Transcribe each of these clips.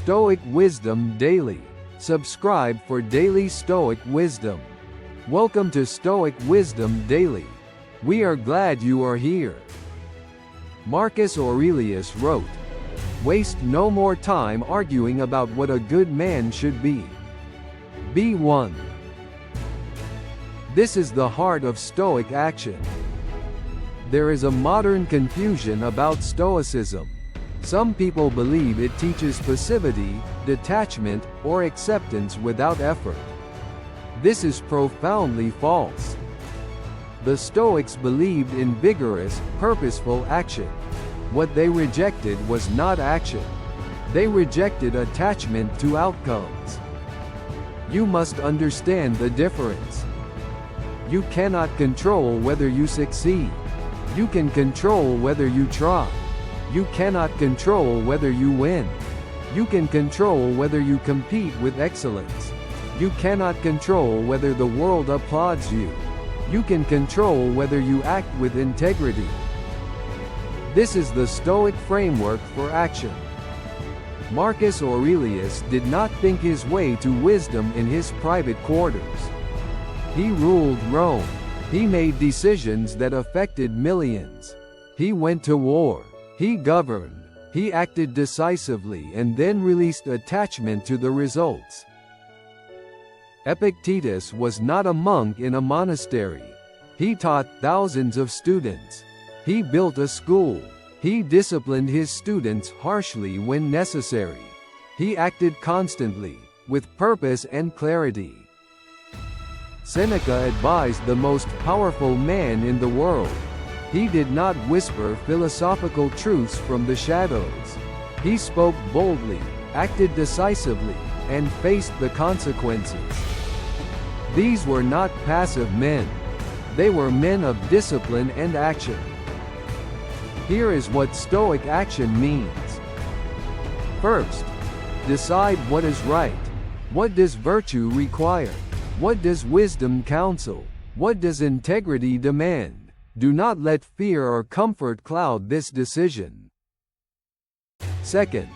Stoic Wisdom Daily. Subscribe for daily Stoic wisdom. Welcome to Stoic Wisdom Daily. We are glad you are here. Marcus Aurelius wrote, "Waste no more time arguing about what a good man should be. Be one." This is the heart of Stoic action. There is a modern confusion about Stoicism. Some people believe it teaches passivity, detachment, or acceptance without effort. This is profoundly false. The Stoics believed in vigorous, purposeful action. What they rejected was not action. They rejected attachment to outcomes. You must understand the difference. You cannot control whether you succeed. You can control whether you try. You cannot control whether you win. You can control whether you compete with excellence. You cannot control whether the world applauds you. You can control whether you act with integrity. This is the Stoic framework for action. Marcus Aurelius did not think his way to wisdom in his private quarters. He ruled Rome. He made decisions that affected millions. He went to war. He governed. He acted decisively and then released attachment to the results. Epictetus was not a monk in a monastery. He taught thousands of students. He built a school. He disciplined his students harshly when necessary. He acted constantly, with purpose and clarity. Seneca advised the most powerful man in the world. He did not whisper philosophical truths from the shadows. He spoke boldly, acted decisively, and faced the consequences. These were not passive men. They were men of discipline and action. Here is what Stoic action means. First, decide what is right. What does virtue require? What does wisdom counsel? What does integrity demand? Do not let fear or comfort cloud this decision. Second,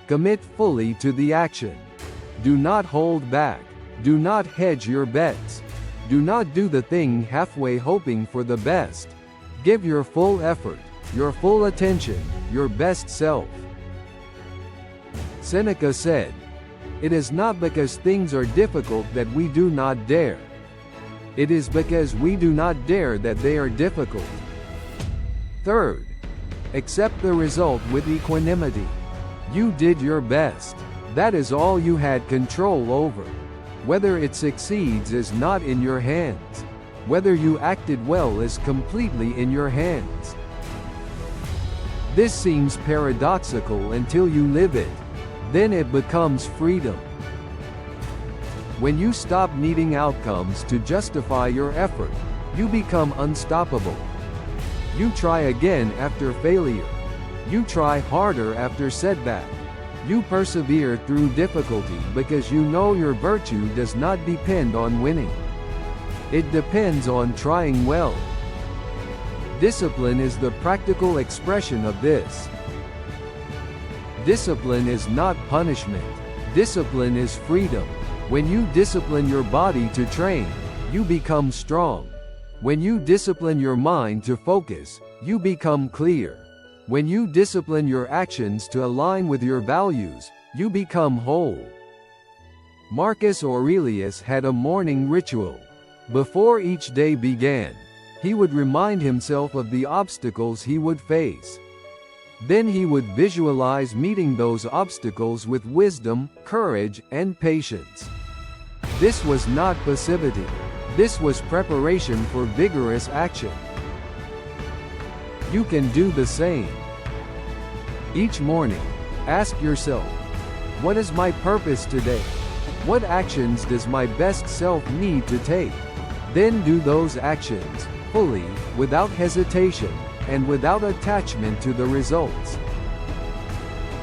commit fully to the action. Do not hold back. Do not hedge your bets. Do not do the thing halfway hoping for the best. Give your full effort, your full attention, your best self. Seneca said, "It is not because things are difficult that we do not dare. It is because we do not dare that they are difficult." Third, accept the result with equanimity. You did your best. That is all you had control over. Whether it succeeds is not in your hands. Whether you acted well is completely in your hands. This seems paradoxical until you live it. Then it becomes freedom. When you stop needing outcomes to justify your effort, you become unstoppable. You try again after failure. You try harder after setback. You persevere through difficulty because you know your virtue does not depend on winning. It depends on trying well. Discipline is the practical expression of this. Discipline is not punishment. Discipline is freedom. When you discipline your body to train, you become strong. When you discipline your mind to focus, you become clear. When you discipline your actions to align with your values, you become whole. Marcus Aurelius had a morning ritual. Before each day began, he would remind himself of the obstacles he would face. Then he would visualize meeting those obstacles with wisdom, courage, and patience. This was not passivity. This was preparation for vigorous action. You can do the same. Each morning, ask yourself, what is my purpose today? What actions does my best self need to take? Then do those actions, fully, without hesitation, and without attachment to the results.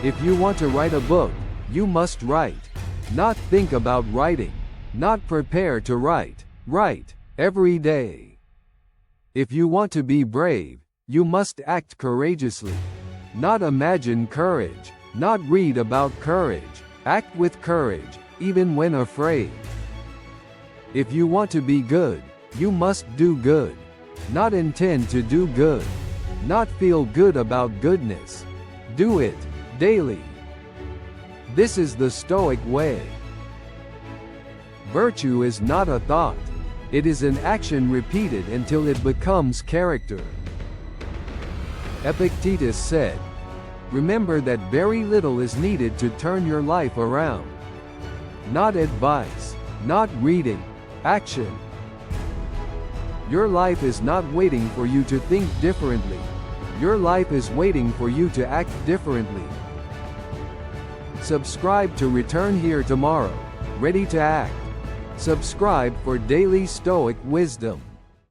If you want to write a book, you must write. Not think about writing. Not prepare to write. Write, every day. If you want to be brave, you must act courageously. Not imagine courage. not read about courage. Act with courage, even when afraid. If you want to be good, you must do good. Not intend to do good. Not feel good about goodness. Do it, daily. This is the Stoic way. Virtue is not a thought. It is an action repeated until it becomes character. Epictetus said, "Remember that very little is needed to turn your life around. Not advice, not reading, action." Your life is not waiting for you to think differently. Your life is waiting for you to act differently. Subscribe to return here tomorrow, ready to act. Subscribe for daily Stoic wisdom.